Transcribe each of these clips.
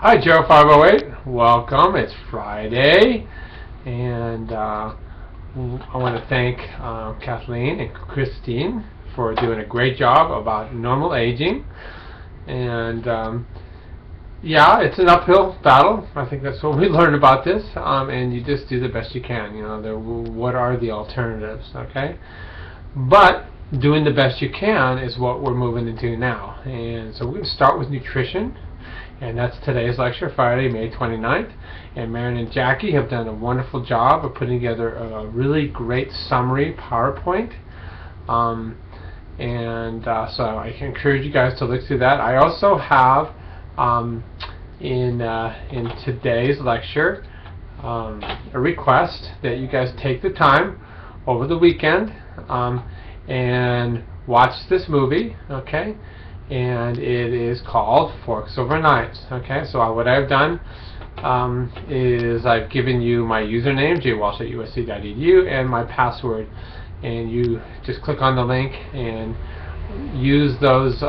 Hi, Joe 508. Welcome. It's Friday, and I want to thank Kathleen and Christine for doing a great job about normal aging. And yeah, it's an uphill battle. I think that's what we learned about this. And you just do the best you can. You know, what are the alternatives? Okay, but doing the best you can is what we're moving into now. And so we're going to start with nutrition. And that's today's lecture, Friday, May 29th. And Marion and Jackie have done a wonderful job of putting together a really great summary PowerPoint. So I can encourage you guys to look through that. I also have in today's lecture a request that you guys take the time over the weekend and watch this movie, okay? And it is called Forks Over Knives. Okay, so what I've done is I've given you my username, jwalsh@usc.edu, and my password, and you just click on the link and use those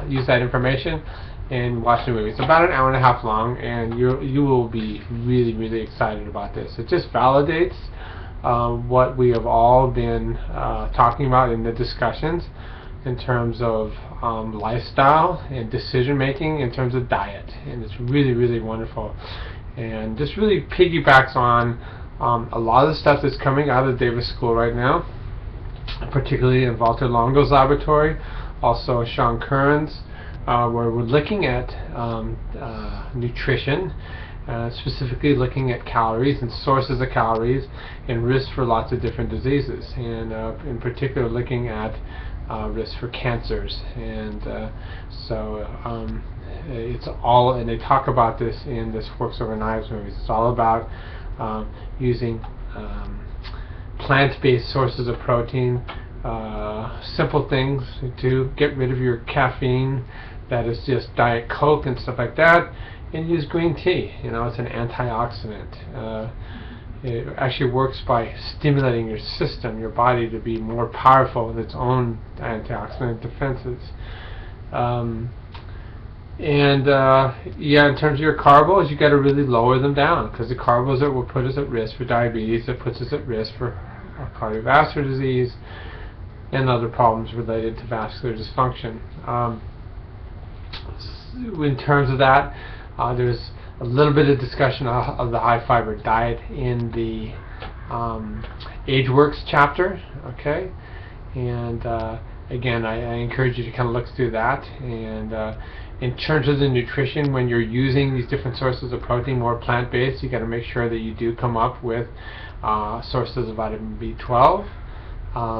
use that information and watch the movie. It's about an hour and a half long, and you will be really excited about this. It just validates what we have all been talking about in the discussions in terms of lifestyle and decision making in terms of diet, and it's really wonderful, and just really piggybacks on a lot of the stuff that's coming out of the Davis School right now, particularly in Walter Longo's laboratory, also Sean Curran's, where we're looking at nutrition, specifically looking at calories and sources of calories and risks for lots of different diseases, and in particular looking at risk for cancers. And it's all, and they talk about this in this Forks Over Knives movies. It's all about using plant-based sources of protein, simple things to get rid of your caffeine that is just Diet Coke and stuff like that, and use green tea. You know, it's an antioxidant. It actually works by stimulating your system, your body, to be more powerful with its own antioxidant defenses. Yeah, in terms of your carbos, you got to really lower them down, because the carbos that will put us at risk for diabetes, that puts us at risk for cardiovascular disease and other problems related to vascular dysfunction. In terms of that, there's a little bit of discussion of the high fiber diet in the AgeWorks chapter, okay? And again, I encourage you to kind of look through that. And in terms of the nutrition, when you're using these different sources of protein, more plant-based, you got to make sure that you do come up with sources of vitamin B12.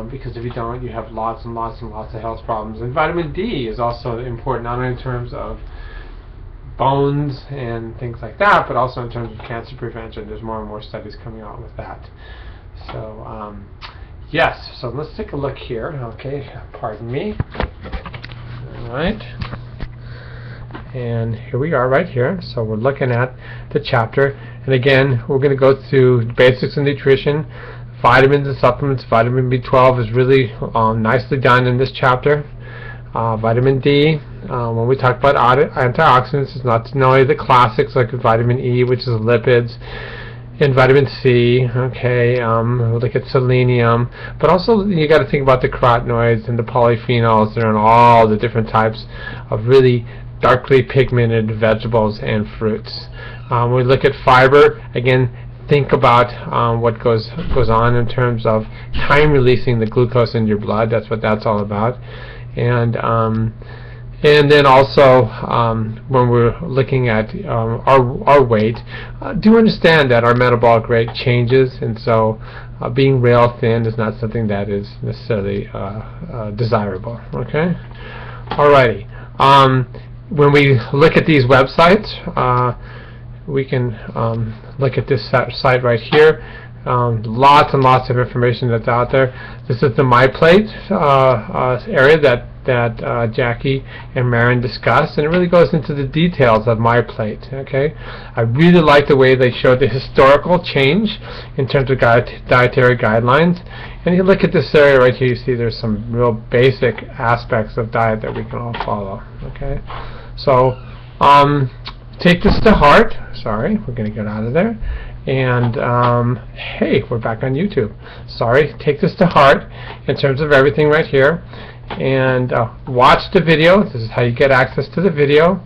Because if you don't, you have lots and lots of health problems. And vitamin D is also important, not only in terms of bones and things like that, but also in terms of cancer prevention. There's more and more studies coming out with that. So yes, so let's take a look here. Okay, pardon me. All right, and here we are right here. So we're looking at the chapter, and again, we're going to go through basics of nutrition, vitamins and supplements. Vitamin B12 is really nicely done in this chapter. Vitamin D, when we talk about antioxidants, it's not only the classics like vitamin E, which is lipids, and vitamin C, okay, we'll look at selenium, but also you got to think about the carotenoids and the polyphenols that are in all the different types of really darkly pigmented vegetables and fruits. When we look at fiber, again, think about what goes on in terms of time releasing the glucose in your blood. That's what that's all about. And then also when we're looking at our weight, do understand that our metabolic rate changes, and so being rail thin is not something that is necessarily desirable. Okay, alrighty. When we look at these websites, we can look at this site right here. Lots and lots of information that's out there. This is the MyPlate area that Jackie and Marion discussed, and it really goes into the details of MyPlate. Okay, I really like the way they showed the historical change in terms of dietary guidelines. And you look at this area right here, you see there's some real basic aspects of diet that we can all follow. Okay, so take this to heart. Sorry, we're going to get out of there. And hey, we're back on YouTube. Sorry, take this to heart in terms of everything right here. And watch the video. This is how you get access to the video.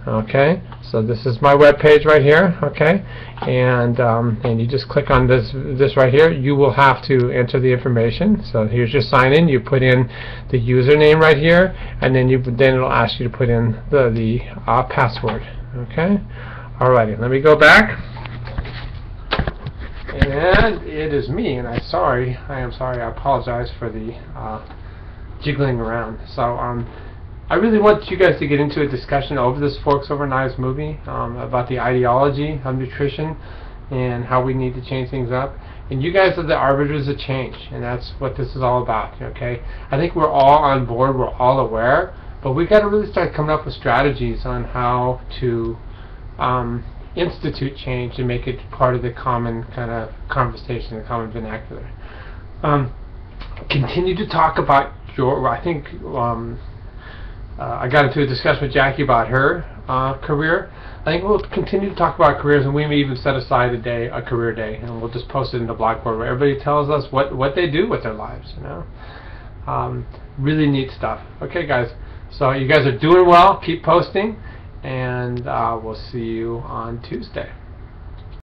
Okay, so this is my web page right here. Okay, and you just click on this right here. You will have to enter the information. So here's your sign in. You put in the username right here, and then it'll ask you to put in the password. Okay, alrighty. Let me go back. And it is me, and I am sorry. I apologize for the jiggling around. So I really want you guys to get into a discussion over this Forks Over Knives movie about the ideology of nutrition and how we need to change things up. And you guys are the arbiters of change, and that's what this is all about. Okay, I think we're all on board. We're all aware, but we got to really start coming up with strategies on how to institute change and make it part of the common kind of conversation, the common vernacular. Continue to talk about I think I got into a discussion with Jackie about her career. I think we'll continue to talk about careers, and we may even set aside a career day, and we'll just post it in the Blackboard where everybody tells us what they do with their lives. You know, really neat stuff. Okay, guys. So you guys are doing well. Keep posting, and we'll see you on Tuesday.